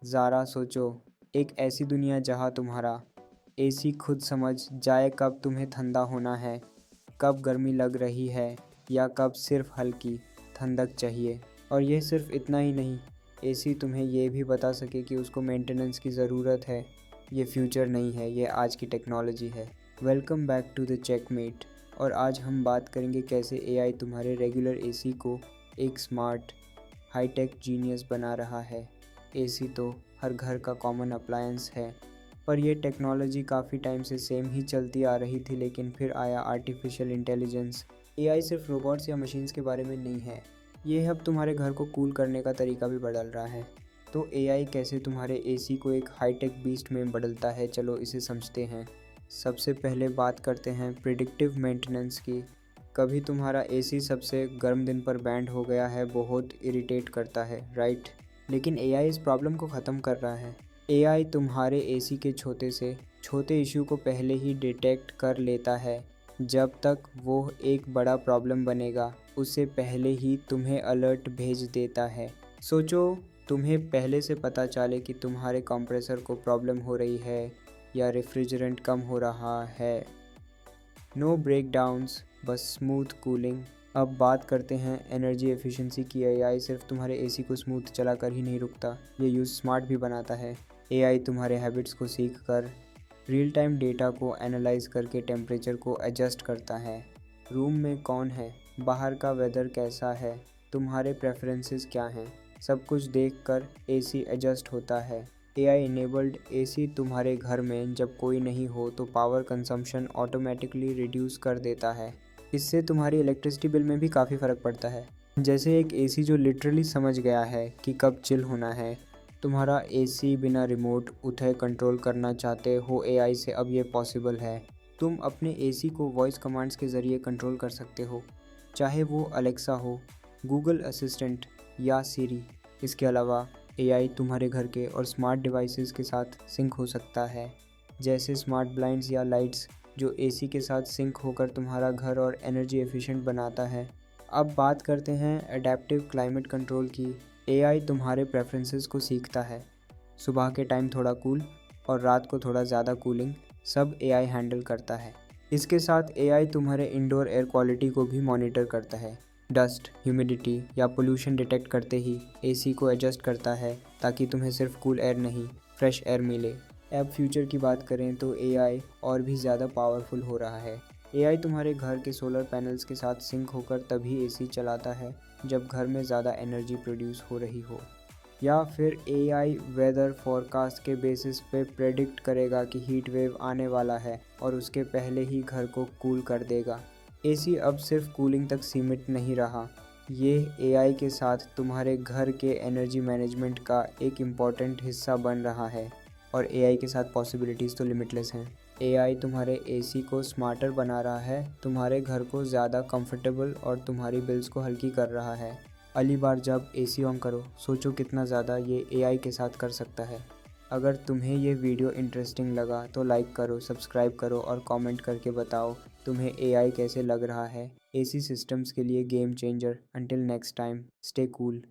ज़रा सोचो, एक ऐसी दुनिया जहाँ तुम्हारा एसी खुद समझ जाए कब तुम्हें ठंडा होना है, कब गर्मी लग रही है या कब सिर्फ हल्की ठंडक चाहिए। और यह सिर्फ इतना ही नहीं, एसी तुम्हें ये भी बता सके कि उसको मेंटेनेंस की ज़रूरत है। ये फ्यूचर नहीं है, ये आज की टेक्नोलॉजी है। Welcome back to the Checkmate. और आज हम बात करेंगे कैसे एआई तुम्हारे रेगुलर एसी को एक स्मार्ट हाईटेक जीनियस बना रहा है। एसी तो हर घर का कॉमन अप्लायंस है, पर यह टेक्नोलॉजी काफ़ी टाइम से सेम ही चलती आ रही थी, लेकिन फिर आया आर्टिफिशियल इंटेलिजेंस। एआई सिर्फ रोबोट्स या मशीन्स के बारे में नहीं है, ये अब तुम्हारे घर को कूल करने का तरीका भी बदल रहा है। तो एआई कैसे तुम्हारे एसी को एक हाईटेक बीस्ट में बदलता है, चलो इसे समझते हैं। सबसे पहले बात करते हैं प्रिडिक्टिव मेंटेनेंस की। कभी तुम्हारा एसी सबसे गर्म दिन पर बैंड हो गया है, बहुत इरिटेट करता है, राइट? लेकिन एआई इस प्रॉब्लम को ख़त्म कर रहा है। एआई तुम्हारे एसी के छोटे से छोटे इशू को पहले ही डिटेक्ट कर लेता है। जब तक वो एक बड़ा प्रॉब्लम बनेगा, उससे पहले ही तुम्हें अलर्ट भेज देता है। सोचो, तुम्हें पहले से पता चले कि तुम्हारे कंप्रेसर को प्रॉब्लम हो रही है या रेफ्रिजरेंट कम हो रहा है। नो ब्रेकडाउन्स, बस स्मूथ कूलिंग। अब बात करते हैं एनर्जी एफिशिएंसी की। एआई सिर्फ तुम्हारे एसी को स्मूथ चलाकर ही नहीं रुकता, ये यूज़ स्मार्ट भी बनाता है। एआई तुम्हारे हैबिट्स को सीख कर रियल टाइम डेटा को एनालाइज करके टेम्परेचर को एडजस्ट करता है। रूम में कौन है, बाहर का वेदर कैसा है, तुम्हारे प्रेफरेंसेस क्या हैं, सब कुछ देखकर एसी एडजस्ट होता है। एआई इनेबल्ड एसी तुम्हारे घर में जब कोई नहीं हो तो पावर कंजम्पशन ऑटोमेटिकली रिड्यूस कर देता है। इससे तुम्हारी इलेक्ट्रिसिटी बिल में भी काफ़ी फ़र्क पड़ता है। जैसे एक एसी जो लिटरली समझ गया है कि कब चिल होना है। तुम्हारा एसी बिना रिमोट उठे कंट्रोल करना चाहते हो एआई से, अब ये पॉसिबल है। तुम अपने एसी को वॉइस कमांड्स के ज़रिए कंट्रोल कर सकते हो, चाहे वो अलेक्सा हो, गूगल असिस्टेंट या सीरी। इसके अलावा एआई तुम्हारे घर के और स्मार्ट डिवाइसेस के साथ सिंक हो सकता है, जैसे स्मार्ट ब्लाइंड्स या लाइट्स, जो एसी के साथ सिंक होकर तुम्हारा घर और एनर्जी एफिशिएंट बनाता है। अब बात करते हैं एडेप्टिव क्लाइमेट कंट्रोल की। एआई तुम्हारे प्रेफरेंसेस को सीखता है। सुबह के टाइम थोड़ा कूल और रात को थोड़ा ज़्यादा कूलिंग, सब एआई हैंडल करता है। इसके साथ एआई तुम्हारे इंडोर एयर क्वालिटी को भी मॉनिटर करता है। डस्ट, ह्यूमिडिटी या पोल्यूशन डिटेक्ट करते ही एसी को एडजस्ट करता है, ताकि तुम्हें सिर्फ कूल एयर नहीं, फ्रेश एयर मिले। अब फ्यूचर की बात करें तो एआई और भी ज़्यादा पावरफुल हो रहा है। एआई तुम्हारे घर के सोलर पैनल्स के साथ सिंक होकर तभी एसी चलाता है जब घर में ज़्यादा एनर्जी प्रोड्यूस हो रही हो। या फिर एआई वेदर फोरकास्ट के बेसिस पे प्रेडिक्ट करेगा कि हीट वेव आने वाला है और उसके पहले ही घर को कूल कर देगा। एसी अब सिर्फ कूलिंग तक सीमित नहीं रहा, ये एआई के साथ तुम्हारे घर के एनर्जी मैनेजमेंट का एक इम्पॉर्टेंट हिस्सा बन रहा है। और एआई के साथ पॉसिबिलिटीज़ तो लिमिटलेस हैं। एआई तुम्हारे एसी को स्मार्टर बना रहा है, तुम्हारे घर को ज़्यादा कंफर्टेबल और तुम्हारी बिल्स को हल्की कर रहा है। अगली बार जब एसी ऑन करो, सोचो कितना ज़्यादा ये एआई के साथ कर सकता है। अगर तुम्हें ये वीडियो इंटरेस्टिंग लगा तो लाइक करो, सब्सक्राइब करो और कमेंट करके बताओ तुम्हें एआई कैसे लग रहा है। एसी सिस्टम्स के लिए game changer. Until next time, stay cool.